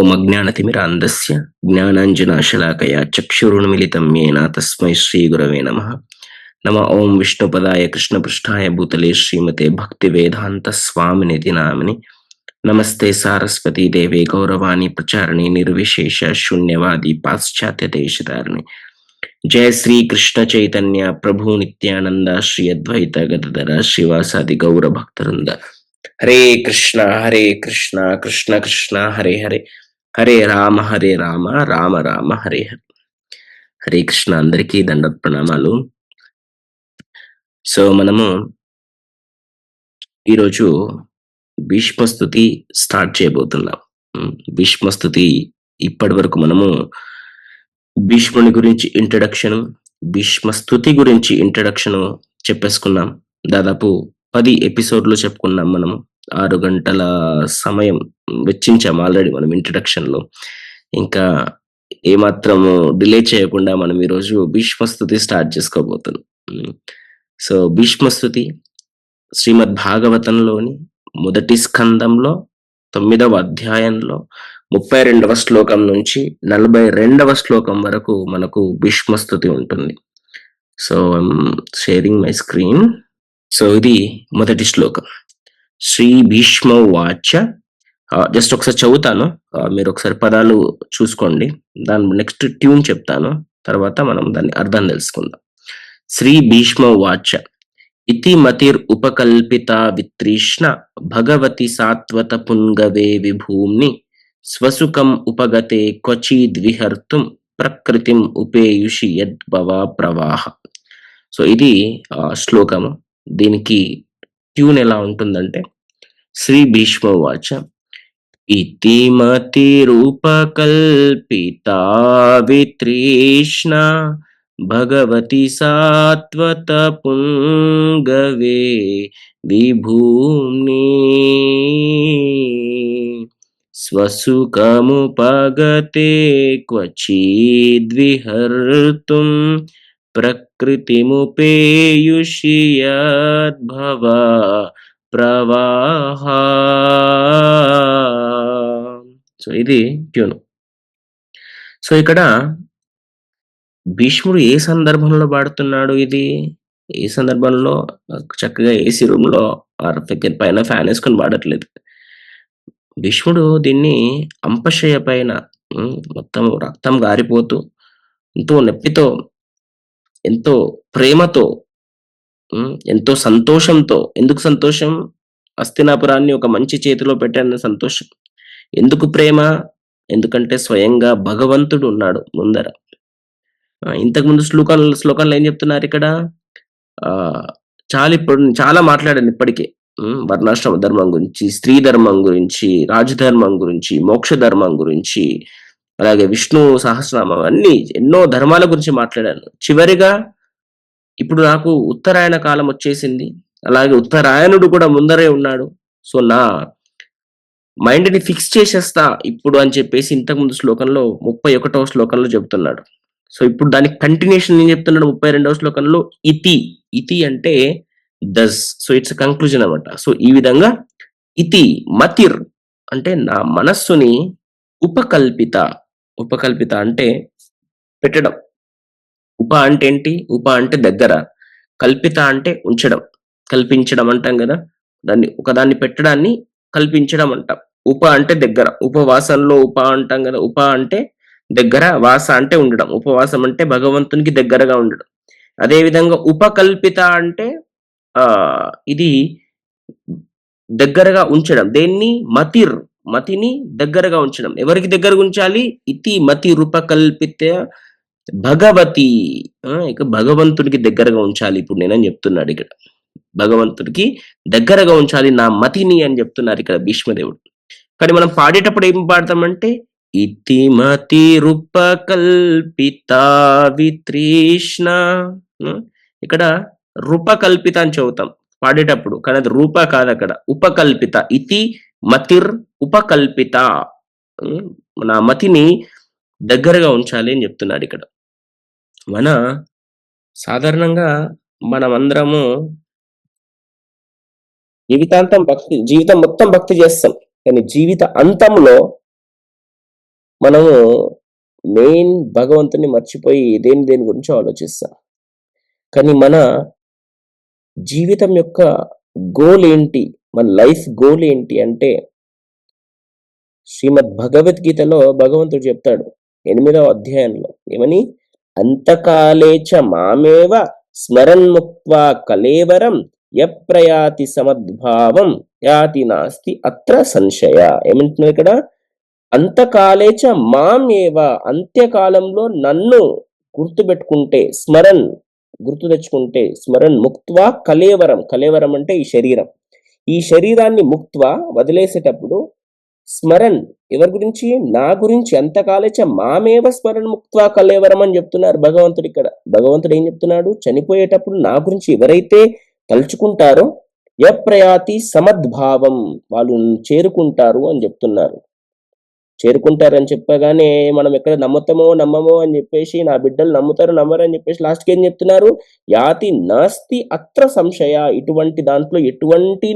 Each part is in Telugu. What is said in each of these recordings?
ఓం అజ్ఞానతిమిరాంధస్య జ్ఞానాంజనాశలాకయా చక్షురున్మిలితం యేన తస్మై శ్రీగురవే నమః. నమ ఓం విష్ణుపదాయ కృష్ణపృష్ఠాయ భూతలే శ్రీమతే భక్తివేదాంత స్వామినితి నామిని. నమస్తే సారస్వతీ దేవే గౌరవాణి ప్రచారిణి నిర్విశేష శూన్యవాది పాశ్చాత్య దేశధారిణి. జయ శ్రీ కృష్ణ చైతన్య ప్రభు నిత్యానంద శ్రీ అద్వైత గదధర శ్రీవాసాది గౌర భక్తవృంద. హరే కృష్ణ కృష్ణ కృష్ణ హరే హరే, హరే రామ రామ రామ హరే హరే. హరే కృష్ణ. అందరికీ దండ ప్రణామాలు. సో మనము ఈరోజు భీష్మస్తుతి స్టార్ట్ చేయబోతున్నాం. భీష్మస్తుతి ఇప్పటి వరకు మనము భీష్ముని గురించి ఇంట్రడక్షన్, భీష్మస్తుతి గురించి ఇంట్రడక్షన్ చెప్పేసుకున్నాం. దాదాపు 10 ఎపిసోడ్లు చెప్పుకున్నాం. మనము 6 గంటల సమయం వెచ్చించాం ఆల్రెడీ మనం ఇంట్రడక్షన్ లో. ఇంకా ఏమాత్రము డిలే చేయకుండా మనం ఈరోజు భీష్మస్తుతి స్టార్ట్ చేసుకోబోతున్నాం. సో భీష్మస్తుతి శ్రీమద్ భాగవతంలోని మొదటి స్కందంలో 9వ అధ్యాయంలో 32వ శ్లోకం నుంచి 42వ శ్లోకం వరకు మనకు భీష్మస్తుతి ఉంటుంది. So sharing my screen. So ఇది మొదటి శ్లోకం. శ్రీ భీష్మ వాచ. జస్ట్ ఒకసారి చదువుతాను, మీరు ఒకసారి పదాలు చూసుకోండి. దాని నెక్స్ట్ ట్యూన్ చెప్తాను, తర్వాత మనం దాని అర్థం తెలుసుకుందాం. శ్రీ భీష్మ వాచ. ఇతి మతిర్ ఉపకల్పిత విత్రీష్ణ భగవతి సాత్వత పుంగవే విభూమ్ని స్వసుఖం ఉపగతే క్వచిద్విహర్తుం ప్రకృతిం ఉపేయుషి యద్భవ ప్రవాహ. సో ఇది శ్లోకము. దీనికి ట్యూన్ ఎలా ఉంటుందంటే, శ్రీ భీష్మ వాచ. ఇతి మతిరూపకల్పిత విత్రీష్ణ భగవతి సాత్వత పుంగవే విభూమ్ని స్వసుఖముపగతే క్వచిద్విహర్తుం ప్రకృతిముపేయుషి యద్భవ ప్రవాహ. సో ఇది ట్యూన్. సో ఇక్కడ భీష్ముడు ఏ సందర్భంలో పాడుతున్నాడు? ఇది ఏ సందర్భంలో? చక్కగా ఏసీ రూమ్ లో పైన ఫ్యాన్ వేసుకొని పాడట్లేదు. భీష్ముడు దీన్ని అంపశయ పైన మొత్తం రక్తం గారిపోతూ ఎంతో నొప్పితో, ఎంతో ప్రేమతో, ఎంతో సంతోషంతో. ఎందుకు సంతోషం? హస్తినాపురాన్ని ఒక మంచి చేతిలో పెట్టాన సంతోషం. ఎందుకు ప్రేమ? ఎందుకంటే స్వయంగా భగవంతుడు ఉన్నాడు ముందర. ఇంతకు ముందు శ్లోకంలో ఏం చెప్తున్నారు ఇక్కడ? చాలా మాట్లాడాను ఇప్పటికే. వర్ణాశ్రమ ధర్మం గురించి, స్త్రీ ధర్మం గురించి, రాజధర్మం గురించి, మోక్ష ధర్మం గురించి, అలాగే విష్ణు సహస్రనామం, అన్ని ఎన్నో ధర్మాల గురించి మాట్లాడాను. చివరిగా ఇప్పుడు నాకు ఉత్తరాయణ కాలం వచ్చేసింది, అలాగే ఉత్తరాయణుడు కూడా ముందరే ఉన్నాడు. సో నా మైండ్ ని ఫిక్స్ చేసేస్తా ఇప్పుడు అని చెప్పేసి ఇంతకుముందు శ్లోకంలో 31వ శ్లోకంలో చెప్తున్నాడు. సో ఇప్పుడు దానికి కంటిన్యూషన్ ఏం చెప్తున్నాడు 32వ శ్లోకంలో? ఇతి. ఇతి అంటే దస్. సో ఇట్స్ కంక్లూజన్ అనమాట. సో ఈ విధంగా ఇతి మతిర్ అంటే నా మనస్సుని ఉపకల్పిత. ఉపకల్పిత అంటే పెట్టడం. ఉప అంటే ఏంటి? ఉప అంటే దగ్గర, కల్పిత అంటే ఉంచడం, కల్పించడం అంటాం కదా. ఒకదాన్ని పెట్టడాన్ని కల్పించడం అంటాం. ఉప అంటే దగ్గర. ఉపవాసంలో ఉప అంటాం కదా. ఉప అంటే దగ్గర, వాస అంటే ఉండడం. ఉపవాసం అంటే భగవంతునికి దగ్గరగా ఉండడం. అదే విధంగా ఉపకల్పిత అంటే ఇది దగ్గరగా ఉంచడం. దేన్ని? మతిర్. మతిని దగ్గరగా ఉంచడం. ఎవరికి దగ్గరగా ఉంచాలి? ఇతి మతి రూపకల్పిత భగవతి. ఇక భగవంతుడికి దగ్గరగా ఉంచాలి ఇప్పుడు నేనని చెప్తున్నాడు ఇక్కడ. భగవంతుడికి దగ్గరగా ఉంచాలి నా మతిని అని చెప్తున్నారు ఇక్కడ భీష్మదేవుడు. కానీ మనం పాడేటప్పుడు ఏం పాడతామంటే ఇతి మతి రూపకల్పిత విత్రీష్ణ. ఇక్కడ రూపకల్పిత అని చదువుతాం పాడేటప్పుడు, కానీ అది రూప కాదు, అక్కడ ఉపకల్పిత. ఇతి మతిర్ ఉపకల్పిత. నా మతిని దగ్గరగా ఉంచాలి అని చెప్తున్నాడు ఇక్కడ. సాధారణంగా మనమందరము జీవితం మొత్తం భక్తి చేస్తాం, కానీ జీవిత అంతంలో మనము మెయిన్ భగవంతుని మర్చిపోయి దేని గురించి ఆలోచిస్తాం. కానీ మన జీవితం యొక్క గోల్ ఏంటి? మన లైఫ్ గోల్ ఏంటి అంటే శ్రీమద్ భగవద్గీతలో భగవంతుడు చెప్తాడు 8వ అధ్యాయంలో ఏమని? అంతకాలేచ మామేవ స్మరన్ముక్త్వా కలేవరం యప్రయాతి సమద్భావం యాతి నాస్తి అత్ర సంశయ. ఏమంటున్నారు ఇక్కడ? అంతకాలేచ మామేవ, అంత్యకాలంలో నన్ను గుర్తుపెట్టుకుంటే, గుర్తు తెచ్చుకుంటే, స్మరణ్ ముక్త్వా కలేవరం, కలేవరం అంటే ఈ శరీరం, ఈ శరీరాన్ని ముక్త్వా వదిలేసేటప్పుడు స్మరణ్ ఎవరి గురించి? నా గురించి. అంతకాలేచ మామేవ స్మరణ్ ముక్త్వా కలేవరం అని చెప్తున్నారు భగవంతుడు ఇక్కడ. భగవంతుడు ఏం చెప్తున్నాడు? చనిపోయేటప్పుడు నా గురించి ఎవరైతే తలుచుకుంటారో యప్రయాతి సమద్భావం, వాళ్ళు చేరుకుంటారు అని చెప్తున్నారు. చేరుకుంటారని చెప్పగానే మనం ఎక్కడ నమ్మమో అని చెప్పేసి, నా బిడ్డలు నమ్ముతారు నమ్మరు అని చెప్పేసి లాస్ట్కి ఏం చెప్తున్నారు? యాతి నాస్తి అత్ర సంశయ, ఇటువంటి దాంట్లో ఎటువంటి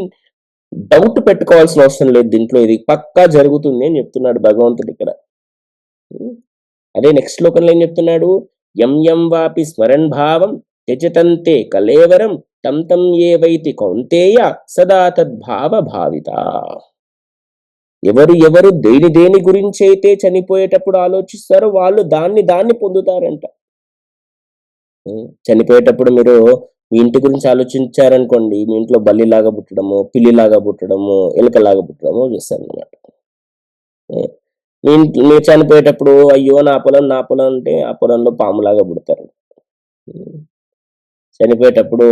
డౌట్ పెట్టుకోవాల్సిన అవసరం లేదు, దీంట్లో ఇది పక్కా జరుగుతుంది అని చెప్తున్నాడు భగవంతుడు ఇక్కడ. అదే నెక్స్ట్ శ్లోకంలో ఏం చెప్తున్నాడు? యం వాపి స్మరణ్ భావం త్యజతంతే కలేవరం తం ఏవైతి కౌంతేయ సదా తద్భావ భావిత. ఎవరు దేని గురించి అయితే చనిపోయేటప్పుడు ఆలోచిస్తారో వాళ్ళు దాన్ని పొందుతారంట. చనిపోయేటప్పుడు మీరు మీ ఇంటి గురించి ఆలోచించారనుకోండి, మీ ఇంట్లో బల్లిలాగా పుట్టడము, పిల్లిలాగా పుట్టడము, ఎలుకలాగా పుట్టడము చేస్తారనమాట. మీరు చనిపోయేటప్పుడు అయ్యో నా పొలం అంటే ఆ పొలంలో పాములాగా పుడతారు. చనిపోయేటప్పుడు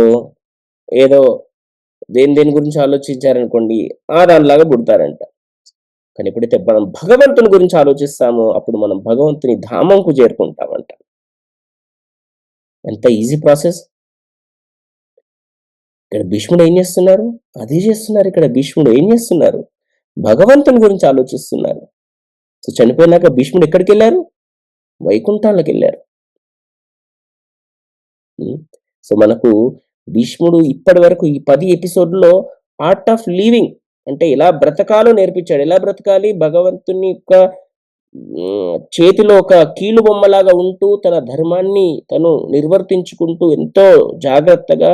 ఏదో దేని గురించి ఆలోచించారనుకోండి, దానిలాగా పుడతారంట. కానీ ఎప్పుడైతే మనం భగవంతుని గురించి ఆలోచిస్తామో అప్పుడు మనం భగవంతుని ధామంకు చేరుకుంటామంట. ఎంత ఈజీ ప్రాసెస్. ఇక్కడ భీష్ముడు ఏం చేస్తున్నారు? అదే చేస్తున్నారు. ఇక్కడ భీష్ముడు ఏం చేస్తున్నారు? భగవంతుని గురించి ఆలోచిస్తున్నారు. సో చనిపోయినాక భీష్ముడు ఎక్కడికి వెళ్ళారు? వైకుంఠాలకు వెళ్ళారు. సో మనకు భీష్ముడు ఇప్పటి వరకు ఈ 10 ఎపిసోడ్లో ఆర్ట్ ఆఫ్ లివింగ్ అంటే ఎలా బ్రతకాలో నేర్పించాడు. ఎలా బ్రతకాలి? భగవంతుని యొక్క చేతిలో ఒక కీలు బొమ్మలాగా ఉంటూ తన ధర్మాన్ని తను నిర్వర్తించుకుంటూ ఎంతో జాగ్రత్తగా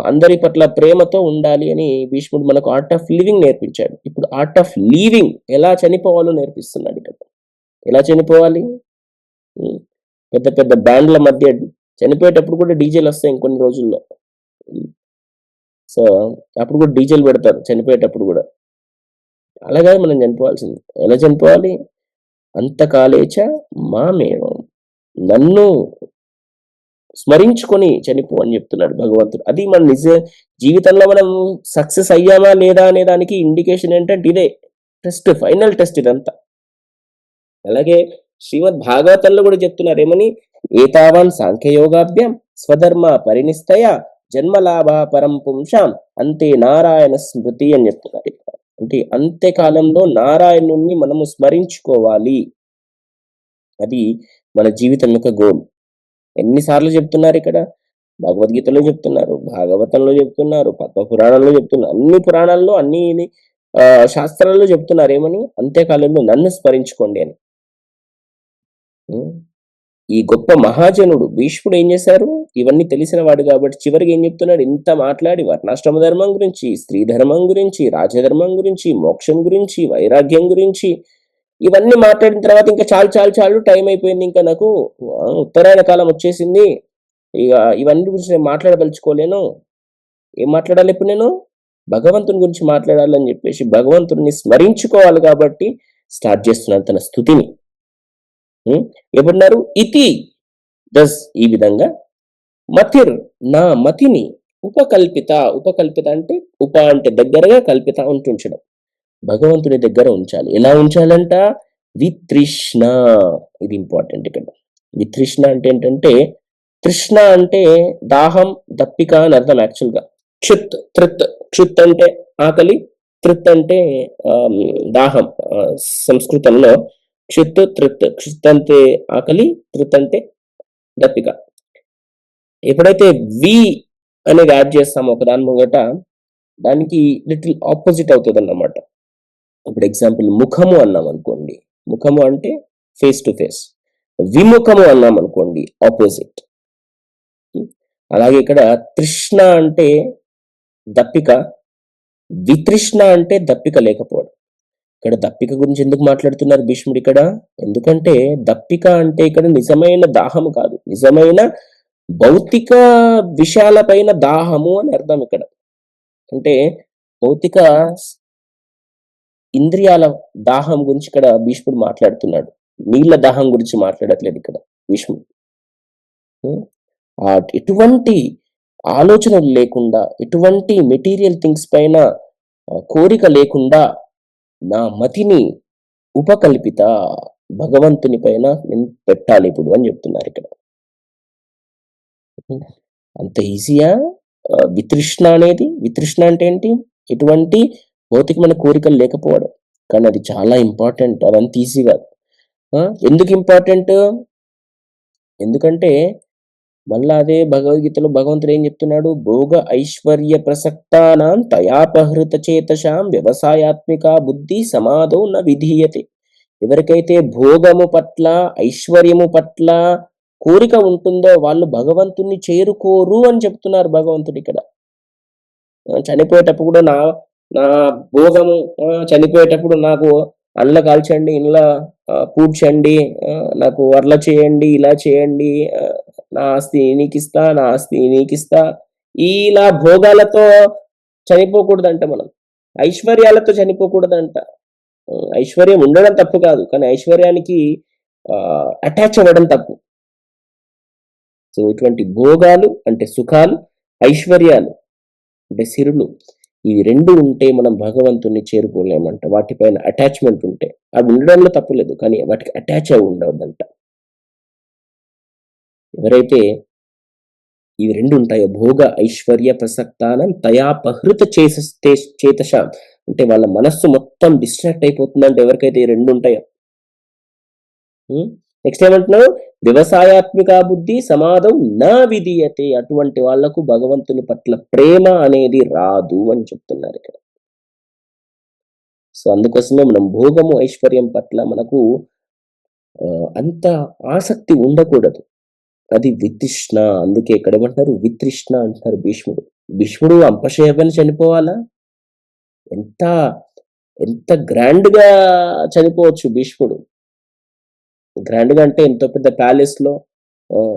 అందరి పట్ల ప్రేమతో ఉండాలి అని భీష్ముడు మనకు ఆర్ట్ ఆఫ్ లివింగ్ నేర్పించాడు. ఇప్పుడు ఆర్ట్ ఆఫ్ లివింగ్ ఎలా చనిపోవాలో నేర్పిస్తున్నాడు ఇక్కడ. ఎలా చనిపోవాలి? పెద్ద పెద్ద బ్యాండ్ల మధ్య చనిపోయేటప్పుడు కూడా డీజేలు వస్తాయి ఇంకొన్ని రోజుల్లో. సో అప్పుడు కూడా డీజేలు పెడతారు చనిపోయేటప్పుడు కూడా. అలాగే మనం చనిపోవాల్సింది. ఎలా చనిపోవాలి? అంతకాలేచ మామేవం, నన్ను స్మరించుకొని చనిపో అని చెప్తున్నాడు భగవంతుడు. అది మన జీవితంలో మనం సక్సెస్ అయ్యామా లేదా అనే దానికి ఇండికేషన్ ఏంటంటే ఇదే టెస్ట్, ఫైనల్ టెస్ట్ ఇదంతా. అలాగే శ్రీమద్ భాగవతంలో కూడా చెప్తున్నారు ఏమని? ఏతావాన్ సాంఖ్యయోగాభ్యాం స్వధర్మ పరినిస్తయ జన్మలాభ పరం పుంషాం అంతే నారాయణ స్మృతి అని చెప్తున్నారు. అంటే అంత్యకాలంలో నారాయణుణ్ణి మనము స్మరించుకోవాలి. అది మన జీవితం యొక్క గోల్. ఎన్నిసార్లు చెప్తున్నారు ఇక్కడ? భగవద్గీతలో చెప్తున్నారు, భాగవతంలో చెప్తున్నారు, పద్మ పురాణంలో చెప్తున్నారు, అన్ని పురాణాల్లో అన్ని శాస్త్రాల్లో చెప్తున్నారు ఏమని? అంత్యకాలంలో నన్ను స్మరించుకోండి అని. ఈ గొప్ప మహాజనుడు భీష్ముడు ఏం చేశారు? ఇవన్నీ తెలిసిన వాడు కాబట్టి చివరికి ఏం చెప్తున్నాడు? ఇంత మాట్లాడి వర్ణాశ్రమ ధర్మం గురించి, స్త్రీ ధర్మం గురించి, రాజధర్మం గురించి, మోక్షం గురించి, వైరాగ్యం గురించి ఇవన్నీ మాట్లాడిన తర్వాత ఇంకా చాలు టైం అయిపోయింది, ఇంకా నాకు ఉత్తరాయణ కాలం వచ్చేసింది, ఇక ఇవన్నీ గురించి నేను మాట్లాడదలుచుకోలేను. ఏం మాట్లాడాలి ఇప్పుడు? నేను భగవంతుని గురించి మాట్లాడాలని చెప్పేసి భగవంతుడిని స్మరించుకోవాలి కాబట్టి స్టార్ట్ చేస్తున్నాను తన స్తుతిని. ఏమన్నారు? ఇతి దస్, ఈ విధంగా మతిర్, నా మతిని ఉపకల్పిత అంటే ఉప అంటే దగ్గరగా, కల్పిత ఉంచడం, భగవంతుని దగ్గర ఉంచాలి. ఎలా ఉంచాలంట? వితృష్ణ. ఇది ఇంపార్టెంట్ ఇక్కడ. వితృష్ణ అంటే ఏంటంటే, తృష్ణ అంటే దాహం, దప్పిక అని అర్థం యాక్చువల్గా. క్షుత్ అంటే ఆకలి, తృత్ అంటే దాహం. సంస్కృతంలో క్షుత్ అంటే ఆకలి, తృత్ అంటే దప్పిక. ఎప్పుడైతే వి అనేది యాడ్ చేస్తామో ఒకదాని ముంగట, దానికి లిటిల్ ఆపోజిట్ అవుతుంది అన్నమాట. ఇప్పుడు ఎగ్జాంపుల్ ముఖము అన్నాం అనుకోండి, ముఖము అంటే ఫేస్ టు ఫేస్. విముఖము అన్నాం అనుకోండి ఆపోజిట్. అలాగే ఇక్కడ తృష్ణ అంటే దప్పిక, వితృష్ణ అంటే దప్పిక లేకపోవడం. ఇక్కడ దప్పిక గురించి ఎందుకు మాట్లాడుతున్నారు భీష్ముడు ఇక్కడ? ఎందుకంటే దప్పిక అంటే ఇక్కడ నిజమైన దాహము కాదు, నిజమైన భౌతిక విషయాలపైన దాహము అని అర్థం ఇక్కడ. అంటే భౌతిక ఇంద్రియాల దాహం గురించి ఇక్కడ భీష్ముడు మాట్లాడుతున్నాడు. నీళ్ళ దాహం గురించి మాట్లాడట్లేదు ఇక్కడ భీష్ముడు. ఎటువంటి ఆలోచనలు లేకుండా, ఎటువంటి మెటీరియల్ థింగ్స్ పైన కోరిక లేకుండా నా మతిని ఉపకల్పిత భగవంతుని పైన నేను పెట్టాలి ఇప్పుడు అని చెప్తున్నారు ఇక్కడ. అంత ఈజీయా వితృష్ణ అనేది? వితృష్ణ అంటే ఏంటి? ఎటువంటి భౌతికమైన కోరికలు లేకపోవడం. కానీ అది చాలా ఇంపార్టెంట్. అదంత ఈజీ కాదు. ఎందుకు ఇంపార్టెంట్? ఎందుకంటే మళ్ళా అదే భగవద్గీతలో భగవంతుడు ఏం చెప్తున్నాడు? భోగ ఐశ్వర్య ప్రసక్తానాం తయాపహృత చేతశాం వ్యవసాయాత్మిక బుద్ధి సమాధౌ న విధీయతే. ఎవరికైతే భోగము పట్ల, ఐశ్వర్యము పట్ల కోరిక ఉంటుందో వాళ్ళు భగవంతుణ్ణి చేరుకోరు అని చెప్తున్నారు భగవంతుడు ఇక్కడ. చనిపోయేటప్పుడు కూడా నా నా భోగము, చనిపోయేటప్పుడు నాకు అండ్ల కాల్చండి, ఇండ్ల పూడ్చండి, నాకు వర్ల చేయండి, ఇలా చేయండి, నా ఆస్తి నీకిస్తా, నా ఆస్తి నీకిస్తా, ఇలా భోగాలతో చనిపోకూడదంట మనం. ఐశ్వర్యాలతో చనిపోకూడదంట. ఐశ్వర్యం ఉండడం తప్పు కాదు, కానీ ఐశ్వర్యానికి అటాచ్ అవ్వడం తప్పు. సో ఇటువంటి భోగాలు అంటే సుఖాలు, ఐశ్వర్యాలు అంటే సిరులు, ఇవి రెండు ఉంటే మనం భగవంతుణ్ణి చేరుకోలేమంట. వాటిపైన అటాచ్మెంట్ ఉంటే, అవి ఉండడంలో తప్పులేదు, కానీ వాటికి అటాచ్ అవి ఉండవద్దంట. ఎవరైతే ఇవి రెండు ఉంటాయో, భోగ ఐశ్వర్య ప్రసక్తానం తయాపహృత చేతశాం అంటే వాళ్ళ మనస్సు మొత్తం డిస్ట్రాక్ట్ అయిపోతుందంటే ఎవరికైతే ఈ రెండు ఉంటాయో. నెక్స్ట్ ఏమంటున్నావు? వ్యవసాయాత్మిక బుద్ధి సమాధం నా విధీయతే. అటువంటి వాళ్లకు భగవంతుని పట్ల ప్రేమ అనేది రాదు అని చెప్తున్నారు ఇక్కడ. సో అందుకోసమే మనం భోగము ఐశ్వర్యం పట్ల మనకు అంత ఆసక్తి ఉండకూడదు. అది వితృష్ణ. అందుకే ఇక్కడ ఏమంటారు? వితృష్ణ అంటారు భీష్ముడు. భీష్ముడు అంపశయపైన చనిపోవాలా? ఎంత ఎంత గ్రాండ్ గా చనిపోవచ్చు భీష్ముడు. గ్రాండ్ గా అంటే ఎంతో పెద్ద ప్యాలెస్ లో,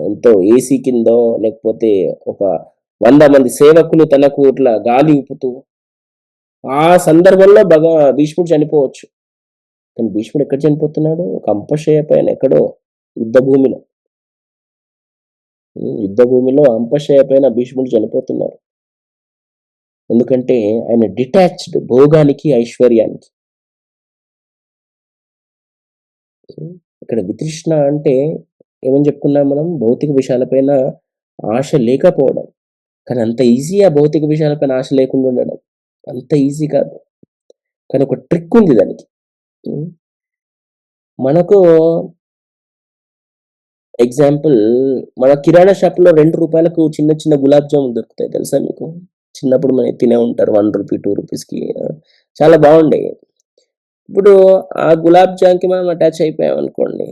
ఎంతో ఏసీ కిందో, లేకపోతే ఒక 100 మంది సేవకులు తనకు ఇట్లా గాలి ఊపుతూ, ఆ సందర్భంలో భీష్ముడు చనిపోవచ్చు. కానీ భీష్ముడు ఎక్కడ చనిపోతున్నాడు? ఒక అంపశయ పైన, ఎక్కడో యుద్ధ భూమిలో అంపశయ పైన భీష్ముడు చనిపోతున్నారు. ఎందుకంటే ఆయన డిటాచ్డ్ భోగానికి, ఐశ్వర్యానికి. ఇక్కడ వితృష్ణ అంటే ఏమని చెప్పుకున్నాం మనం? భౌతిక విషయాలపైన ఆశ లేకపోవడం. కానీ అంత ఈజీ ఆ భౌతిక విషయాలపైన ఆశ లేకుండా ఉండడం అంత ఈజీ కాదు. కానీ ఒక ట్రిక్ ఉంది దానికి. మనకు ఎగ్జాంపుల్, మన కిరాణా షాప్లో 2 రూపాయలకు చిన్న చిన్న గులాబ్ జామున్ దొరుకుతాయి, తెలుసా మీకు? చిన్నప్పుడు మనం తినే ఉంటారు 1 రూపీ 2 రూపీస్కి. చాలా బాగుండే. ఇప్పుడు ఆ గులాబ్ జామ్కి మనం అటాచ్ అయిపోయాం అనుకోండి,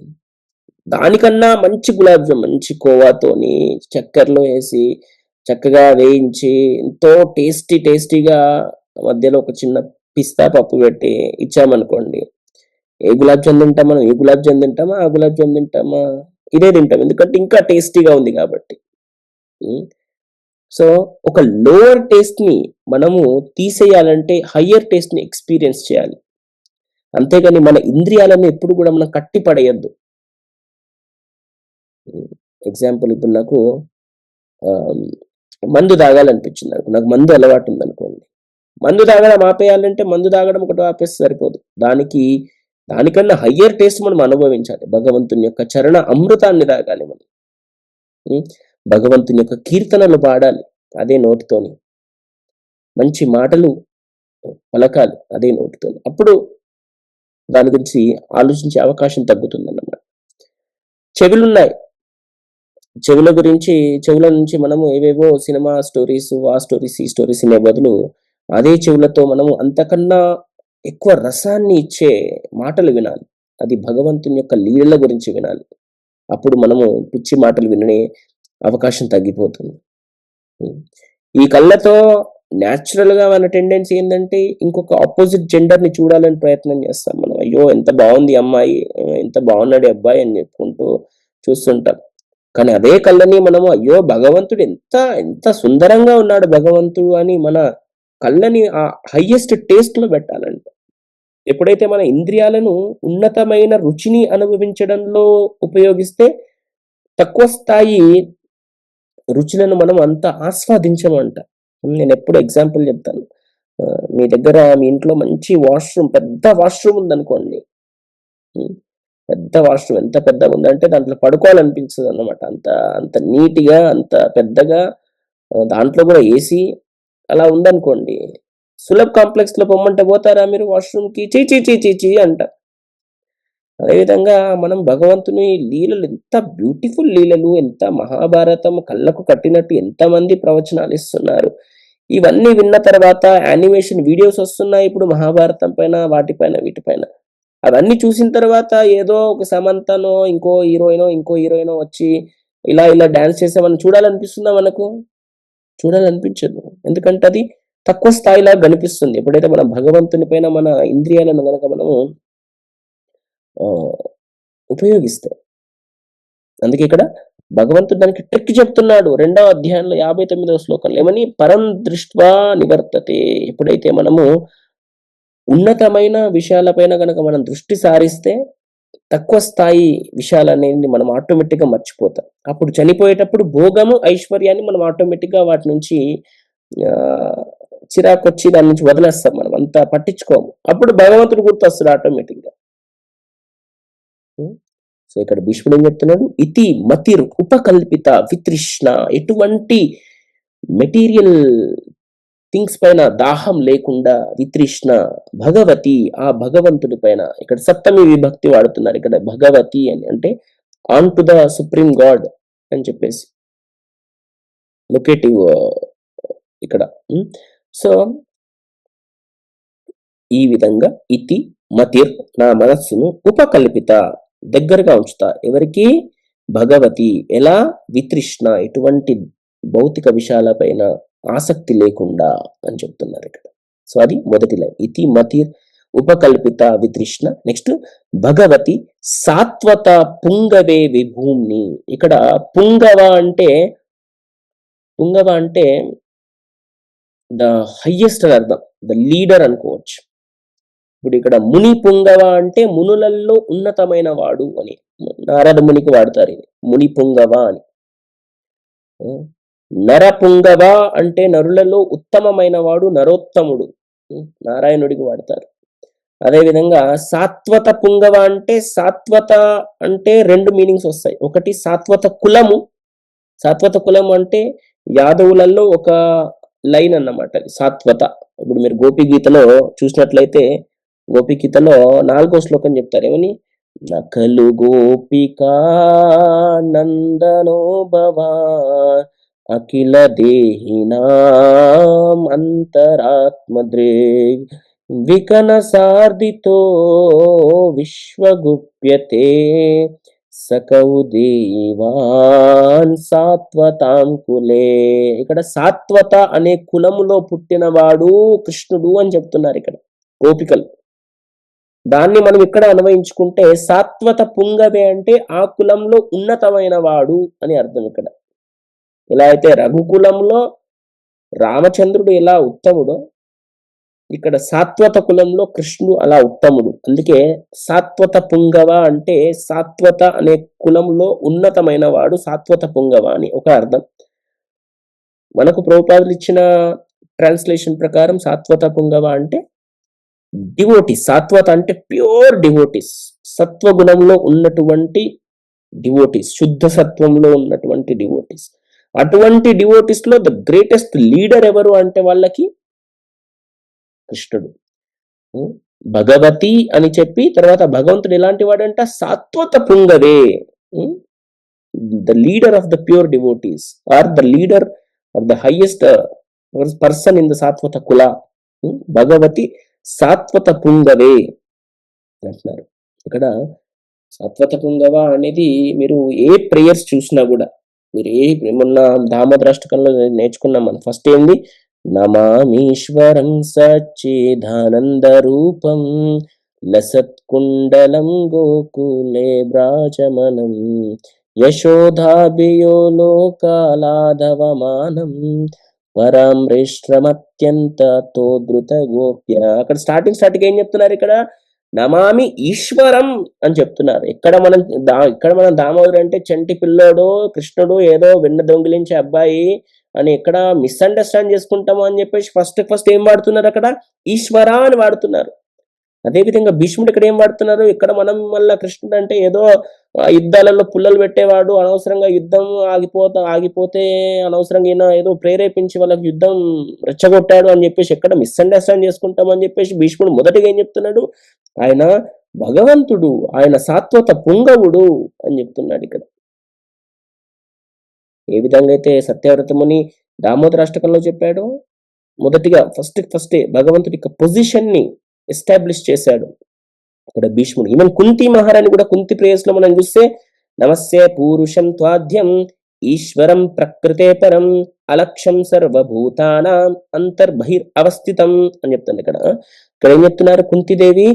దానికన్నా మంచి గులాబ్ జామ్, మంచి కోవాతోని చక్కెరలో వేసి చక్కగా వేయించి ఎంతో టేస్టీగా మధ్యలో ఒక చిన్న పిస్తా పప్పు పెట్టి ఇచ్చామనుకోండి, ఏ గులాబ్ జామ్ తింటాం మనం? ఏ గులాబ్ జామ్ తింటామా? ఆ గులాబ్ జామ్ తింటామా? ఇదే తింటాం, ఎందుకంటే ఇంకా టేస్టీగా ఉంది కాబట్టి. సో ఒక లోవర్ టేస్ట్ ని మనము తీసేయాలంటే హయ్యర్ టేస్ట్ ని ఎక్స్పీరియన్స్ చేయాలి. అంతేగాని మన ఇంద్రియాలను ఎప్పుడు కూడా మనం కట్టి పడేయద్దు. ఎగ్జాంపుల్, ఇప్పుడు నాకు మందు తాగాలనిపించింది అనుకో, నాకు మందు అలవాటు ఉందనుకోండి, మందు తాగడం ఆపేయాలంటే మందు తాగడం ఒకటి ఆపేస్తే సరిపోదు. దానికన్నా హయ్యర్ టేస్ట్ మనం అనుభవించాలి. భగవంతుని యొక్క చరణ అమృతాన్ని తాగాలి మనం. భగవంతుని యొక్క కీర్తనలు పాడాలి అదే నోటితోని, మంచి మాటలు పలకాలి అదే నోటితోని. అప్పుడు దాని గురించి ఆలోచించే అవకాశం తగ్గుతుందన్నమాట. చెవులున్నాయి, చెవుల నుంచి మనము ఏవేవో సినిమా స్టోరీస్, ఆ స్టోరీస్, ఈ స్టోరీస్ అనే బదులు అదే చెవులతో మనము అంతకన్నా ఎక్కువ రసాన్ని ఇచ్చే మాటలు వినాలి. అది భగవంతుని యొక్క లీలల గురించి వినాలి. అప్పుడు మనము పిచ్చి మాటలు వినే అవకాశం తగ్గిపోతుంది. ఈ కళ్ళతో న్యాచురల్‌గా మన టెండెన్సీ ఏందంటే, ఇంకొక అపోజిట్ జెండర్‌ని చూడాలని ప్రయత్నం చేస్తాం మనం. అయ్యో! ఎంత బావుంది ఈ అమ్మాయి, ఎంత బాగున్నాడు ఈ అబ్బాయి అని చెప్పుకుంటూ చూస్తుంటాం. కానీ అదే కళ్ళని మనము అయ్యో! భగవంతుడు ఎంత ఎంత సుందరంగా ఉన్నాడు భగవంతుడు అని మన కళ్ళని ఆ హైయెస్ట్ టేస్ట్‌లో పెట్టాలంట. ఎప్పుడైతే మన ఇంద్రియాలను ఉన్నతమైన రుచిని అనుభవించడంలో ఉపయోగిస్తే, తక్కువ స్థాయి రుచులను మనం అంత ఆస్వాదించమంట. నేనెప్పుడు ఎగ్జాంపుల్ చెప్తాను. మీ దగ్గర మీ ఇంట్లో మంచి వాష్‌రూమ్, పెద్ద వాష్‌రూమ్ ఉందనుకోండి. హ్మ్. పెద్ద వాష్‌రూమ్ ఎంత పెద్దగుందంటే దాంట్లో పడుకోవాలనిపించదన్నమాట. అంత అంత నీట్‌గా, అంత పెద్దగా, దాంట్లో గూడా ఏసీ అలా ఉందనుకోండి. సులభ్ కాంప్లెక్స్‌లో పొమ్మంటే పోతారా మీరు వాష్‌రూమ్‌కి? ఛీ! ఛీ! ఛీ! ఛీ! ఛీ! అంట. అదేవిధంగా మనం భగవంతుని లీలలు, ఎంత బ్యూటిఫుల్ లీలలు, ఎంత మహాభారతం కళ్ళకు కట్టినట్టు ఎంతమంది ప్రవచనాలిస్తున్నారు. ఇవన్నీ విన్న తర్వాత యానిమేషన్ వీడియోస్ వస్తున్నాయి ఇప్పుడు మహాభారతం పైన, వాటిపైన, వీటిపైన. అవన్నీ చూసిన తర్వాత ఏదో ఒక సమంతనో, ఇంకో హీరోయినో వచ్చి ఇలా ఇలా డాన్స్ చేస్తే మనం చూడాలనిపిస్తుందా మనకు? చూడాలనిపించదు. ఎందుకంటే అది తక్కువ స్థాయిలాగా కనిపిస్తుంది. ఎప్పుడైతే మనం భగవంతుని పైన మన ఇంద్రియాలను గనక మనము ఆహ్, ఉపయోగిస్తే. అందుకే ఇక్కడ భగవంతుడు దానికి ట్రిక్ చెప్తున్నాడు. 2వ అధ్యాయంలో 59వ శ్లోకంలో ఏమని? పరం దృష్ట్వా నివర్తతే. ఎప్పుడైతే మనము ఉన్నతమైన విషయాలపైన గనక మనం దృష్టి సారిస్తే, తక్కువ స్థాయి విషయాలనేవి మనం ఆటోమేటిక్‌గా మర్చిపోతాం. అప్పుడు చనిపోయేటప్పుడు భోగము, ఐశ్వర్యాన్ని మనం ఆటోమేటిక్‌గా వాటి నుంచి ఆహ్, చిరాకొచ్చి దాని నుంచి వదిలేస్తాం మనం. అంత పట్టించుకోము. అప్పుడు భగవంతుడు గుర్తొస్తాడు ఆటోమేటిక్‌గా. హ్మ్. సో, ఇక్కడ భీష్ముడు ఏం చెప్తున్నాడు? ఇతి మతిర్ ఉపకల్పిత వితృష్ణ. ఎటువంటి మెటీరియల్ థింగ్స్ పైన దాహం లేకుండా వితృష్ణ భగవతి, ఆ భగవంతుడి పైన. ఇక్కడ సప్తమి విభక్తి వాడుతున్నారు. ఇక్కడ భగవతి అని అంటే on to the supreme God అని చెప్పేసి లొకేటివ్ ఇక్కడ. సో, ఈ విధంగా ఇతి మతిర్, నా మనస్సును ఉపకల్పిత, దగ్గరగా ఉంచుతా. ఎవరికి? భగవతి. ఎలా? వితృష్ణ, ఎటువంటి భౌతిక విషయాలపైన ఆసక్తి లేకుండా అని చెప్తున్నారు ఇక్కడ. సో, అది మొదటి లైన్. ఇతి మతిర్ ఉపకల్పిత వితృష్ణ. నెక్స్ట్ భగవతి సాత్వత పుంగవే విభూమ్ని. ఇక్కడ పుంగవ అంటే ద హైయెస్ట్ అని అర్థం. ద లీడర్ అనుకోవచ్చు. ఇప్పుడు ఇక్కడ ముని పుంగవ అంటే మునులలో ఉన్నతమైన వాడు అని. నారద మునికి వాడతారు ఇది. ముని పుంగవ అని. నరపుంగవ అంటే నరులలో ఉత్తమమైన వాడు, నరోత్తముడు. నారాయణుడికి వాడతారు. అదేవిధంగా సాత్వత పుంగవ అంటే, సాత్వత అంటే 2 మీనింగ్స్ వస్తాయి. ఒకటి సాత్వత కులము. సాత్వత కులము అంటే యాదవులలో ఒక లైన్ అన్నమాట అది సాత్వత. ఇప్పుడు మీరు గోపిగీతలో చూసినట్లయితే, గోపిగీతలో 4వ శ్లోకం చెప్తారు. ఏమని? నకలు గోపికా నందనో భవాన్ అఖిల దేహినాం అంతరాత్మదృగ్ వికన సార్దితో విశ్వగుప్యతే సకౌ దేవాన్ సాత్వతాం కులే. ఇక్కడ సాత్వత అనే కులములో పుట్టినవాడు కృష్ణుడు అని చెప్తున్నారు ఇక్కడ గోపికలు. దాన్ని మనం ఇక్కడ అన్వయించుకుంటే సాత్వత పుంగవే అంటే ఆ కులంలో ఉన్నతమైన వాడు అని అర్థం ఇక్కడ. ఎలా అయితే రఘుకులంలో రామచంద్రుడు ఎలా ఉత్తముడో, ఇక్కడ సాత్వత కులంలో కృష్ణుడు అలా ఉత్తముడు. అందుకే సాత్వత పుంగవ అంటే సాత్వత అనే కులంలో ఉన్నతమైన వాడు సాత్వత పుంగవ అని ఒక అర్థం. మనకు ప్రభుపాదులు ఇచ్చిన ట్రాన్స్లేషన్ ప్రకారం సాత్వత పుంగవ అంటే డివోటీస్. సాత్వత అంటే ప్యూర్ డివోటీస్, సత్వగుణంలో ఉన్నటువంటి డివోటీస్, శుద్ధ సత్వంలో ఉన్నటువంటి డివోటీస్. అటువంటి డివోటీస్ లో ద గ్రేటెస్ట్ లీడర్ ఎవరు అంటే వాళ్ళకి కృష్ణుడు. భగవతి అని చెప్పి తర్వాత భగవంతుడు ఎలాంటి వాడంట? సాత్వత పుంగవే, the leader of the pure devotees or the leader or the highest person in the సాత్వత కుల. భగవతి సాత్వత పుంగవే అంటున్నారు. ఇక్కడ సాత్వత పుంగవ అనేది మీరు ఏ ప్రేయర్స్ చూసినా కూడా, మీరు మొన్న దామోదరాష్టకంలో నేర్చుకున్నాం మనం. ఫస్ట్ ఏంది? నమామీశ్వరం సచ్చిదానంద రూపం లసత్కుండలం గోకులే వ్రాజమనం యశోధాభియో లోకాలాధవమానం పరామృష్ట్రమత్యంత తోదృత గోప్య. అక్కడ స్టార్టింగ్ ఏం చెప్తున్నారు? ఇక్కడ నమామి ఈశ్వరం అని చెప్తున్నారు. ఇక్కడ మనం దామోదరు అంటే చంటి పిల్లోడు, కృష్ణుడు ఏదో వెన్న దొంగిలించే అబ్బాయి అని ఇక్కడ మిస్అండర్స్టాండ్ చేసుకుంటాము అని చెప్పేసి ఫస్ట్ ఏం వాడుతున్నారు? అక్కడ ఈశ్వర అని వాడుతున్నారు. అదేవిధంగా భీష్ముడు ఇక్కడ ఏం వాడుతున్నారు? ఇక్కడ మనం మళ్ళా కృష్ణుడు అంటే ఏదో యుద్ధాలలో పుల్లలు పెట్టేవాడు, అనవసరంగా యుద్ధం ఆగిపోతే అనవసరంగా ఈయన ఏదో ప్రేరేపించి వాళ్ళకి యుద్ధం రెచ్చగొట్టాడు అని చెప్పేసి ఎక్కడ మిస్అండర్స్టాండ్ చేసుకుంటాం అని చెప్పేసి భీష్ముడు మొదటిగా ఏం చెప్తున్నాడు? ఆయన భగవంతుడు, ఆయన సాత్వత పుంగవుడు అని చెప్తున్నాడు ఇక్కడ. ఏ విధంగా అయితే సత్యవ్రతముని దామోదరాష్టకంలో చెప్పాడో, మొదటిగా ఫస్ట్ భగవంతుడి యొక్క పొజిషన్ ని ఎస్టాబ్లిష్ చేశాడు అక్కడ భీష్ముడు. ఈవెన్ కుంతి మహారాణి కూడా కుంతి ప్రేయర్స్ లో మనం చూస్తే నమస్య పూరుషం త్వాద్యం ఈశ్వరం ప్రకృతే పరం అలక్ష్యం సర్వభూతానాం అంతర్బహిర్ అవస్థితం అని చెప్తుంది. ఇక్కడ ఏం చెప్తున్నారు? కుంతిదేవి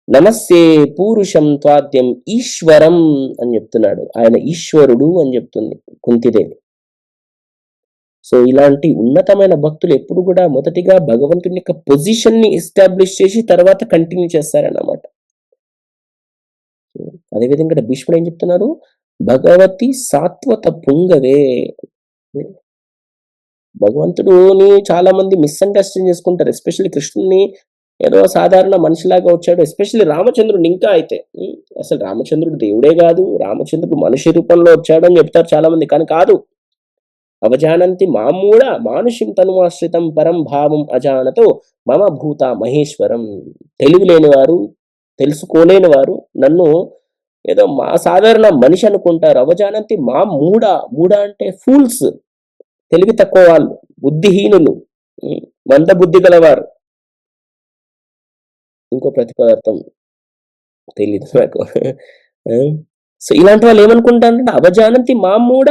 నమస్తే పూరుషం త్వాద్యం ఈశ్వరం అని చెప్తున్నాడు. ఆయన ఈశ్వరుడు అని చెప్తుంది కుంతిదేవి. సో ఇలాంటి ఉన్నతమైన భక్తులు ఎప్పుడు కూడా మొదటిగా భగవంతుని యొక్క పొజిషన్ ని ఎస్టాబ్లిష్ చేసి తర్వాత కంటిన్యూ చేస్తారన్నమాట. అదేవిధంగా భీష్ముడు ఏం చెప్తున్నారు? భగవతి సాత్వత పుంగవే. భగవంతుడుని చాలా మంది మిస్అండర్స్టాండ్ చేసుకుంటారు. ఎస్పెషల్లీ కృష్ణుని ఏదో సాధారణ మనిషిలాగా వచ్చాడు. ఎస్పెషల్లీ రామచంద్రుడు ఇంకా అయితే అసలు రామచంద్రుడు దేవుడే కాదు, రామచంద్రుడు మనిషి రూపంలో వచ్చాడు అని చెప్తారు చాలా మంది. కానీ కాదు. అవజానంతి మామూఢ మానుషిం తనుమాశ్రితం పరం భావం అజానతో మమ భూత మహేశ్వరం. తెలివి లేనివారు, తెలుసుకోలేని వారు నన్ను ఏదో సాధారణ మనిషి అనుకుంటారు. అవజానంతి మా మూఢ అంటే ఫూల్స్, తెలివి తక్కువ వాళ్ళు, బుద్ధిహీనులు, మంద బుద్ధి గలవారు. ఇంకో ప్రతిపదార్థం తెలీదు నాకు. సో ఇలాంటి వాళ్ళు ఏమనుకుంటారంటే అవజానంతి మామూఢ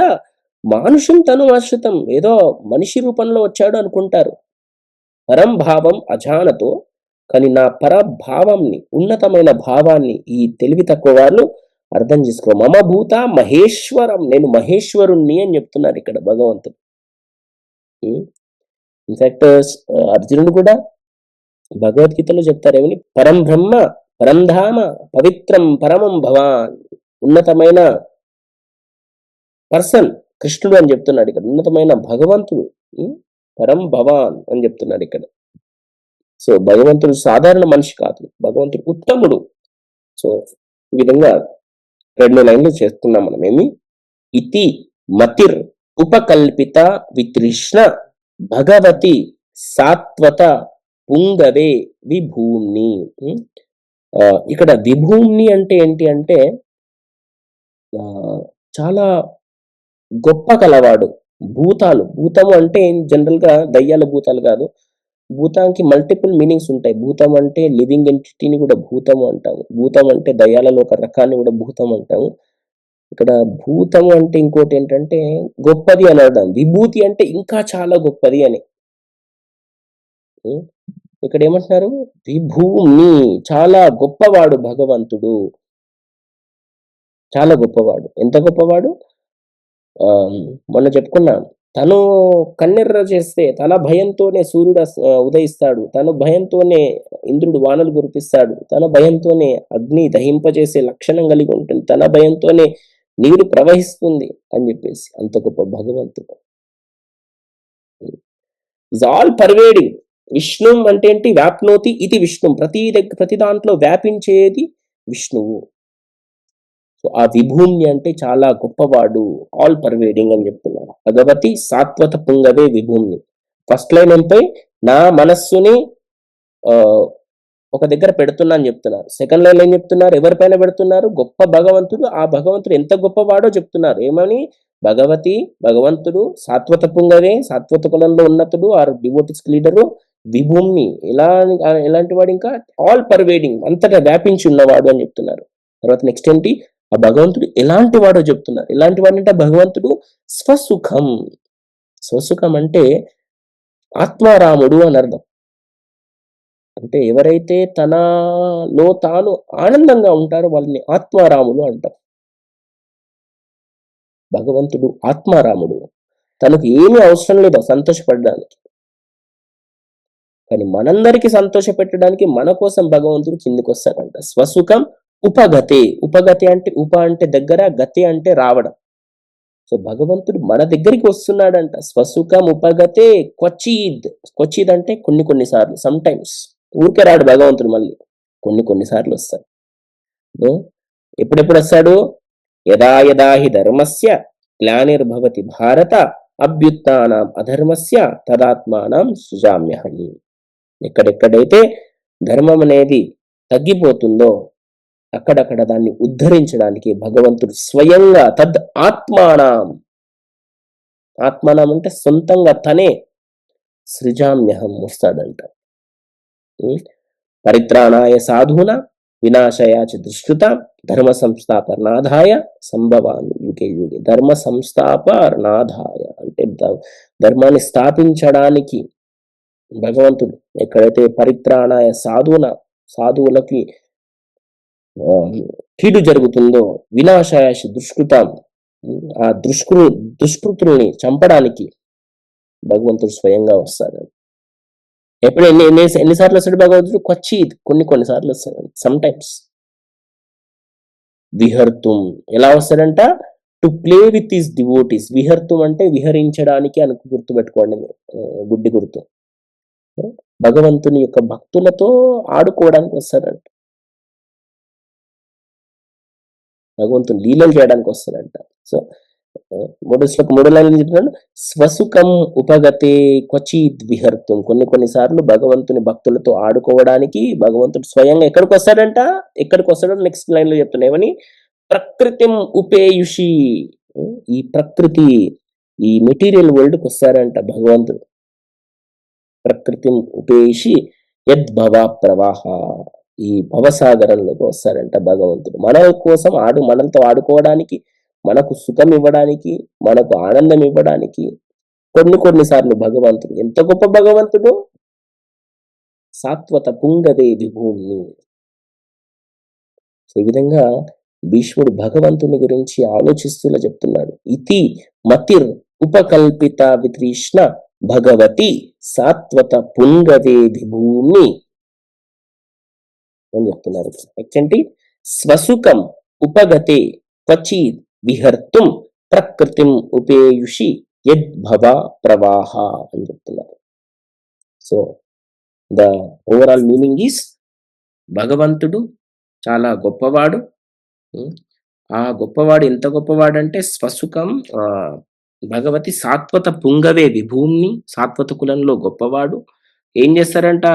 మానుషం తను ఆశ్రితం, ఏదో మనిషి రూపంలో వచ్చాడు అనుకుంటారు. పరం భావం అజానతో, కానీ నా పరభావంని, ఉన్నతమైన భావాన్ని ఈ తెలివి తక్కువ వాళ్ళు అర్థం చేసుకో. మమ భూత మహేశ్వరం, నేను మహేశ్వరుణ్ణి అని చెప్తున్నారు ఇక్కడ భగవంతుడు. ఇన్ఫాక్ట్ అర్జునుడు కూడా భగవద్గీతలో చెప్తారేమని, పరం బ్రహ్మ పరంధామ పవిత్రం పరమం భవాన్. ఉన్నతమైన పర్సన్ కృష్ణుడు అని చెప్తున్నాడు ఇక్కడ. ఉన్నతమైన భగవంతుడు పరం భవాన్ అని చెప్తున్నాడు ఇక్కడ. సో భగవంతుడు సాధారణ మనిషి కాదు, భగవంతుడు ఉత్తముడు. సో ఈ విధంగా 2 లైన్లు చేస్తున్నాం మనం. ఏమి? ఇతి మతిర్ ఉపకల్పిత వితృష్ణ భగవతి సాత్వత పుంగవే విభూమ్ని. ఇక్కడ విభూమ్ని అంటే ఏంటి అంటే చాలా గొప్ప కలవాడు. భూతము అంటే జనరల్ గా దయ్యాల భూతాలు కాదు. భూతానికి మల్టిపుల్ మీనింగ్స్ ఉంటాయి. భూతం అంటే లివింగ్ ఎంటిటీని కూడా భూతము అంటాము. భూతం అంటే దయ్యాలలో ఒక రకాన్ని కూడా భూతం అంటాము. ఇక్కడ భూతము అంటే ఇంకోటి ఏంటంటే గొప్పది అని అర్థం. విభూతి అంటే ఇంకా చాలా గొప్పది అని. ఇక్కడ ఏమంటున్నారు? విభూమి, చాలా గొప్పవాడు భగవంతుడు, చాలా గొప్పవాడు. ఎంత గొప్పవాడు? మొన్న చెప్పుకున్నాం, తను కన్నెర్ర చేస్తే తన భయంతోనే సూర్యుడు ఉదయిస్తాడు, తన భయంతోనే ఇంద్రుడు వానలు కురిపిస్తాడు, తన భయంతోనే అగ్ని దహింపజేసే లక్షణం కలిగి ఉంటుంది, తన భయంతోనే నీరు ప్రవహిస్తుంది అని చెప్పేసి అంత గొప్ప భగవంతుడు. Is all pervading. విష్ణు అంటే ఏంటి? వ్యాప్నోతి ఇది విష్ణు, ప్రతి దాంట్లో వ్యాపించేది విష్ణువు. సో ఆ విభూమి అంటే చాలా గొప్పవాడు, ఆల్ పర్వేడింగ్ అని చెప్తున్నారు. భగవతి సాత్వత పుంగవే విభూమి. ఫస్ట్ లైన్ ఏంపై నా మనస్సుని ఒక దగ్గర పెడుతున్నా అని చెప్తున్నారు. సెకండ్ లైన్ ఏం చెప్తున్నారు? ఎవరిపైన పెడుతున్నారు? గొప్ప భగవంతుడు. ఆ భగవంతుడు ఎంత గొప్పవాడో చెప్తున్నారు. ఏమని? భగవతి, భగవంతుడు సాత్వత పుంగవే, సాత్వత కులంలో ఉన్నతుడు, ఆర్ డివోటిక్స్ లీడరు, విభూమ్ని ఎలాంటి వాడు, ఇంకా ఆల్ పర్వేడింగ్, అంతటా వ్యాపించి ఉన్నవాడు అని చెప్తున్నారు. తర్వాత నెక్స్ట్ ఏంటి, ఆ భగవంతుడు ఎలాంటి వాడో చెప్తున్నారు. ఎలాంటి వాడు అంటే భగవంతుడు స్వసుఖం. స్వసుఖం అంటే ఆత్మారాముడు అని అర్థం. అంటే ఎవరైతే తనలో తాను ఆనందంగా ఉంటారో వాళ్ళని ఆత్మారాములు అంటారు. భగవంతుడు ఆత్మారాముడు, తనకు ఏమీ అవసరం లేదు సంతోషపడడానికి. కానీ మనందరికీ సంతోష పెట్టడానికి మన కోసం భగవంతుడు కిందికి వస్తాడంట. స్వసుఖం ఉపగతే. ఉపగతి అంటే ఉప అంటే దగ్గర, గతి అంటే రావడం. సో భగవంతుడు మన దగ్గరికి వస్తున్నాడంట. స్వసుఖం ఉపగతే క్వచిద్. క్వచిద్ అంటే కొన్ని సార్లు, సమ్ టైమ్స్. ఊరికే రాడు భగవంతుడు, మళ్ళీ కొన్ని సార్లు వస్తాడు. ఎప్పుడెప్పుడు వస్తాడు? యదా యదా హి ధర్మస్య గ్లానిర్భవతి భారత అభ్యుత్థానం అధర్మస్య తదాత్మానం సృజామ్యహం. ఎక్కడెక్కడైతే ధర్మం అనేది తగ్గిపోతుందో అక్కడక్కడ దాన్ని ఉద్ధరించడానికి భగవంతుడు స్వయంగా తద్ ఆత్మానం, ఆత్మానం అంటే సొంతంగా తనే, సృజామ్యహం వస్తాడంట. పరిత్రాణాయ సాధూన వినాశయ చ దుష్కృత ధర్మ సంస్థాపనాధాయ సంభవామి యుగే యుగే. ధర్మ సంస్థాపనాధాయ అంటే ధర్మాన్ని స్థాపించడానికి భగవంతుడు ఎక్కడైతే పరిత్రాణాయ సాధువున, సాధువులకి కీడు జరుగుతుందో, వినాశాయ దుష్కృతం, ఆ దుష్కృతుల్ని చంపడానికి భగవంతుడు స్వయంగా వస్తాడు. ఎప్పుడు ఎన్నిసార్లు వస్తాడు భగవంతుడు? క్వచిత్, కొన్నిసార్లు వస్తాడు, సమ్ టైమ్స్. విహర్తుం ఎలా వస్తాడంట? To play with his devotees. విహర్తుం అంటే విహరించడానికి అని గుర్తు పెట్టుకోండి మీరు, గుడ్డి గుర్తు. భగవంతుని యొక్క భక్తులతో ఆడుకోవడానికి వస్తాడంట. భగవంతుని లీలలు చేయడానికి వస్తాడంట. సో మూడు లైన్లు చెప్తున్నాడు. స్వసుఖం ఉపగతే క్వచిద్ విహర్తుం. కొన్నిసార్లు భగవంతుని భక్తులతో ఆడుకోవడానికి భగవంతుడు స్వయంగా ఎక్కడికి వస్తాడంట. ఎక్కడికి వస్తాడో నెక్స్ట్ లైన్ లో చెప్తున్నా. ఏమని? ప్రకృతిం ఉపేయుషి. ఈ ప్రకృతి, ఈ మెటీరియల్ వరల్డ్కి వస్తాడంట భగవంతుడు. ప్రకృతిం ఉపేషి యద్భవ ప్రవాహ. ఈ భవసాగరంలోకి వస్తాడంట భగవంతుడు. మన కోసం మనతో ఆడుకోవడానికి, మనకు సుఖం ఇవ్వడానికి, మనకు ఆనందం ఇవ్వడానికి కొన్నిసార్లు భగవంతుడు. ఎంత గొప్ప భగవంతుడు! సాత్వత పుంగవే విభూమ్ని. ఈ విధంగా భీష్ముడు భగవంతుని గురించి ఆలోచిస్తూలా చెప్తున్నాడు. ఇతి మతిర్ ఉపకల్పిత వితృష్ణ భగవతి సాత్వత పుంగవే విభూమి అని చెప్తున్నారు. ఏంటి? స్వసుఖం ఉపగతే క్వచిద్ విహర్తుం ప్రకృతిం ఉపేయుషి యద్భవ ప్రవాహ అని చెప్తున్నారు. So the overall meaning is, భగవంతుడు చాలా గొప్పవాడు. ఆ గొప్పవాడు ఎంత గొప్పవాడంటే స్వసుఖం భగవతి సాత్వత పుంగవే విభూమిని. సాత్వత కులంలో గొప్పవాడు. ఏం చేస్తారంట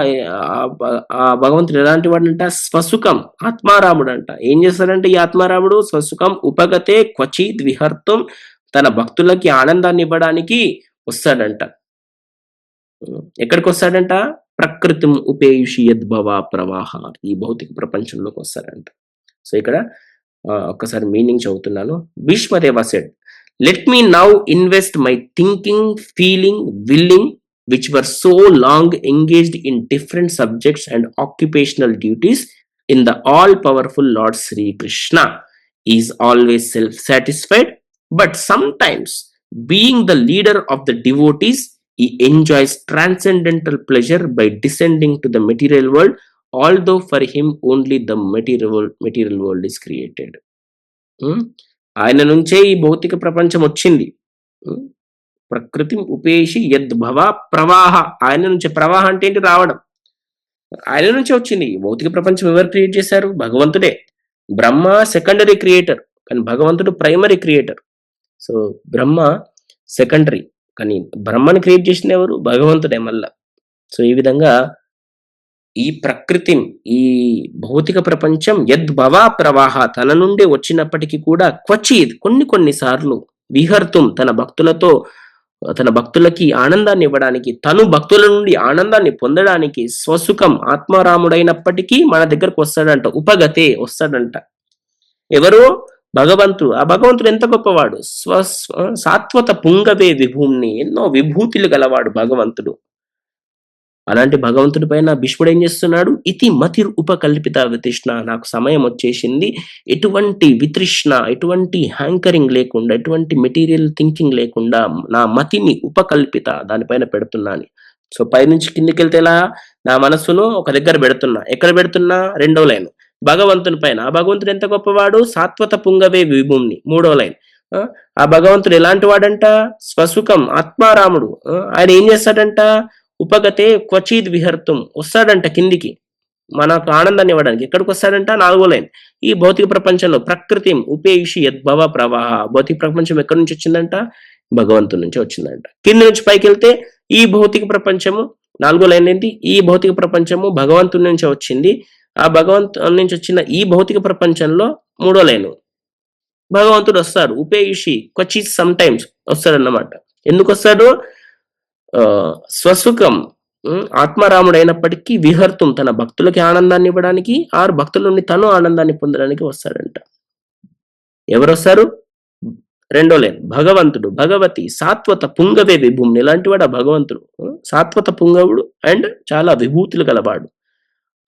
ఆ భగవంతుడు? ఎలాంటి వాడంట? స్వసుఖం, ఆత్మారాముడు అంట. ఏం చేస్తాడంటే ఈ ఆత్మారాముడు? స్వసుఖం ఉపగతే క్వచిద్ విహర్తుం. తన భక్తులకి ఆనందాన్ని ఇవ్వడానికి వస్తాడంట. ఎక్కడికి వస్తాడంట? ప్రకృతిం ఉపేయుషి యద్భవ ప్రవాహ. ఈ భౌతిక ప్రపంచంలోకి వస్తాడంట. సో ఇక్కడ ఒక్కసారి మీనింగ్ చదువుతున్నాను. Bhishmadeva said, let me now invest my thinking, feeling, willing, which were so long engaged in different subjects and occupational duties in the all-powerful Lord Sri Krishna. He is always self-satisfied, but sometimes, being the leader of the devotees, he enjoys transcendental pleasure by descending to the material world, although for him only the material world is created. ఆయన నుంచే ఈ భౌతిక ప్రపంచం వచ్చింది. ప్రకృతి ఉపేషి యద్భవ ప్రవాహ. ఆయన నుంచి. ప్రవాహ అంటే ఏంటి? రావడం. ఆయన నుంచే వచ్చింది. భౌతిక ప్రపంచం ఎవరు క్రియేట్ చేశారు? భగవంతుడే. బ్రహ్మ సెకండరీ క్రియేటర్, కానీ భగవంతుడు ప్రైమరీ క్రియేటర్. సో బ్రహ్మ సెకండరీ, కానీ బ్రహ్మని క్రియేట్ చేసింది ఎవరు? భగవంతుడే మళ్ళా. సో ఈ విధంగా ఈ ప్రకృతి, ఈ భౌతిక ప్రపంచం యద్భవ ప్రవాహ, తన నుండి వచ్చినప్పటికీ కూడా క్వచిత్, కొన్నిసార్లు, విహర్తుం, తన భక్తులతో తన భక్తులకి ఆనందాన్ని ఇవ్వడానికి, తను భక్తుల నుండి ఆనందాన్ని పొందడానికి స్వసుఖం ఆత్మారాముడైనప్పటికీ మన దగ్గరకు వస్తాడంట. ఉపగతే వస్తాడంట. ఎవరు? భగవంతుడు. ఆ భగవంతుడు ఎంత గొప్పవాడు! సాత్వత పుంగవే విభూమ్ని, ఎన్నో విభూతులు గలవాడు భగవంతుడు. అలాంటి భగవంతుడి పైన భీష్ముడు ఏం చేస్తున్నాడు? ఇతి మతిర్ ఉపకల్పిత వితృష్ణ, నాకు సమయం వచ్చేసింది. ఎటువంటి వితృష్ణ, ఎటువంటి హ్యాంకరింగ్ లేకుండా, ఎటువంటి మెటీరియల్ థింకింగ్ లేకుండా నా మతిని ఉపకల్పిత దానిపైన పెడుతున్నాను. సో పైనుంచి కిందికి వెళ్తే ఎలా? నా మనస్సును ఒక దగ్గర పెడుతున్నా. ఎక్కడ పెడుతున్నా? రెండో లైన్ భగవంతుని పైన. ఆ భగవంతుడు ఎంత గొప్పవాడు? సాత్వత పుంగవే విభూమ్ని, మూడో లైన్. ఆ భగవంతుడు ఎలాంటి వాడంట? స్వసుఖం ఆత్మారాముడు. ఆయన ఏం చేస్తాడంట? ఉపగతే క్వచిద్ విహర్తం, వస్తాడంట కిందికి మనకు ఆనందాన్ని ఇవ్వడానికి. ఎక్కడికి వస్తాడంట? నాలుగో లైన్. ఈ భౌతిక ప్రపంచంలో ప్రకృతి ఉపేషి యద్భవ ప్రవాహ, భౌతిక ప్రపంచం ఎక్కడి నుంచి వచ్చిందంట? భగవంతుడి నుంచి వచ్చిందంట. కింద నుంచి పైకి వెళ్తే ఈ భౌతిక ప్రపంచము, నాలుగో లైన్ ఏంటి? ఈ భౌతిక ప్రపంచము భగవంతుడి నుంచి వచ్చింది. ఆ భగవంతుడి నుంచి వచ్చిన ఈ భౌతిక ప్రపంచంలో మూడో లైను భగవంతుడు వస్తాడు. ఉపేషి క్వచిత్ సమ్ టైమ్స్ వస్తాడు అన్నమాట. ఎందుకు వస్తాడు? స్వసుఖం ఆత్మారాముడు అయినప్పటికీ విహర్తం, తన భక్తులకి ఆనందాన్ని ఇవ్వడానికి, ఆరు భక్తుల నుండి తను ఆనందాన్ని పొందడానికి వస్తాడంట. ఎవరు వస్తారు? రెండో లైన్ భగవంతుడు, భగవతి సాత్వత పుంగవే విభూమ్ని, ఇలాంటి వాడు ఆ భగవంతుడు. సాత్వత పుంగవుడు అండ్ చాలా విభూతులు గలవాడు.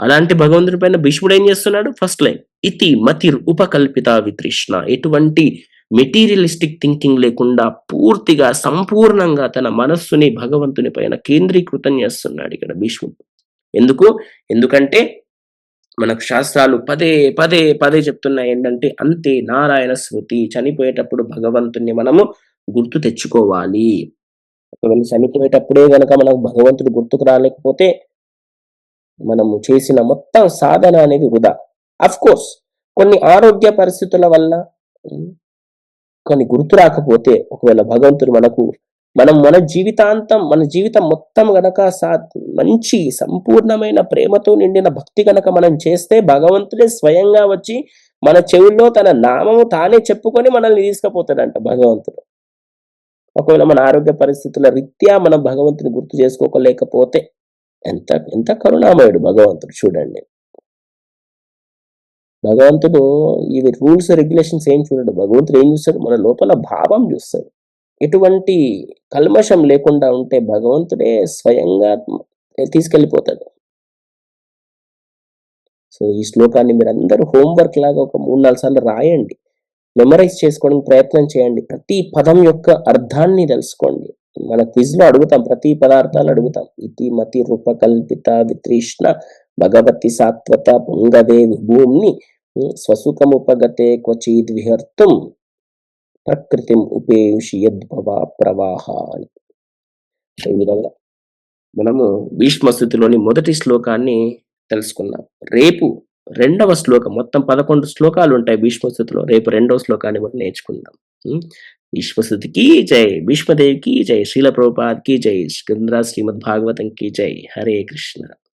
అలాంటి భగవంతుడి పైన భీష్ముడు ఏం చేస్తున్నాడు? ఫస్ట్ లైన్ ఇతి మతిర్ ఉపకల్పిత వితృష్ణ, ఎటువంటి మెటీరియలిస్టిక్ థింకింగ్ లేకుండా పూర్తిగా సంపూర్ణంగా తన మనస్సుని భగవంతుని పైన కేంద్రీకృతం చేస్తున్నాడు ఇక్కడ భీష్ముడు. ఎందుకంటే మనకు శాస్త్రాలు పదే పదే పదే చెప్తున్నాయి ఏంటంటే, అంతే నారాయణ స్మృతి, చనిపోయేటప్పుడు భగవంతుని మనము గుర్తు తెచ్చుకోవాలి. ఒకవేళ చనిపోయేటప్పుడే గనక మనకు భగవంతుడు గుర్తుకు రాలేకపోతే మనము చేసిన మొత్తం సాధన అనేది వృధా. అఫ్ కోర్స్ కొన్ని ఆరోగ్య పరిస్థితుల వల్ల కొన్ని గుర్తు రాకపోతే, ఒకవేళ భగవంతుడు మన జీవితం మొత్తం గనక మంచి సంపూర్ణమైన ప్రేమతో నిండిన భక్తి గనక మనం చేస్తే, భగవంతుడే స్వయంగా వచ్చి మన చెవుల్లో తన నామము తానే చెప్పుకొని మనల్ని తీసుకుపోతాడంట భగవంతుడు. ఒకవేళ మన ఆరోగ్య పరిస్థితుల రీత్యా మనం భగవంతుని గుర్తు చేసుకోలేకపోతే, ఎంత కరుణామయుడు భగవంతుడు చూడండి. భగవంతుడు ఇవి రూల్స్ రెగ్యులేషన్స్ ఏం చూడడు. భగవంతుడు ఏం చూస్తాడు? మన లోపల భావం చూస్తాడు. ఎటువంటి కల్మషం లేకుండా ఉంటే భగవంతుడే స్వయంగా తీసుకెళ్ళిపోతాడు. సో ఈ శ్లోకాన్ని మీరందరూ హోంవర్క్ లాగా ఒక 3-4 సార్లు రాయండి, మెమరైజ్ చేసుకోవడానికి ప్రయత్నం చేయండి. ప్రతి పదం యొక్క అర్థాన్ని తెలుసుకోండి. మన క్విజ్ లో అడుగుతాం, ప్రతి పదార్థాలు అడుగుతాం. ఇతి మతి రూపకల్పిత వితృష్ణ భగవతి సాత్వత పుంగవే విభూమ్ని స్వసుఖముపగతే క్వచిద్ విహర్తుం ప్రకృతిం ఉపేయుషి యద్భవ ప్రవాహ అని. ఈ విధంగా మనము భీష్మ స్థుతిలోని మొదటి శ్లోకాన్ని తెలుసుకున్నాం. రేపు రెండవ శ్లోకం, మొత్తం 11 శ్లోకాలు ఉంటాయి భీష్మ స్థుతిలో. రేపు రెండవ శ్లోకాన్ని మనం నేర్చుకుందాం. భీష్మ స్థుతికి జై, భీష్మదేవికి జై, శ్రీల ప్రభుపాద్ కి జై, శ్రీమద్ భాగవతం కి జై. హరే కృష్ణ.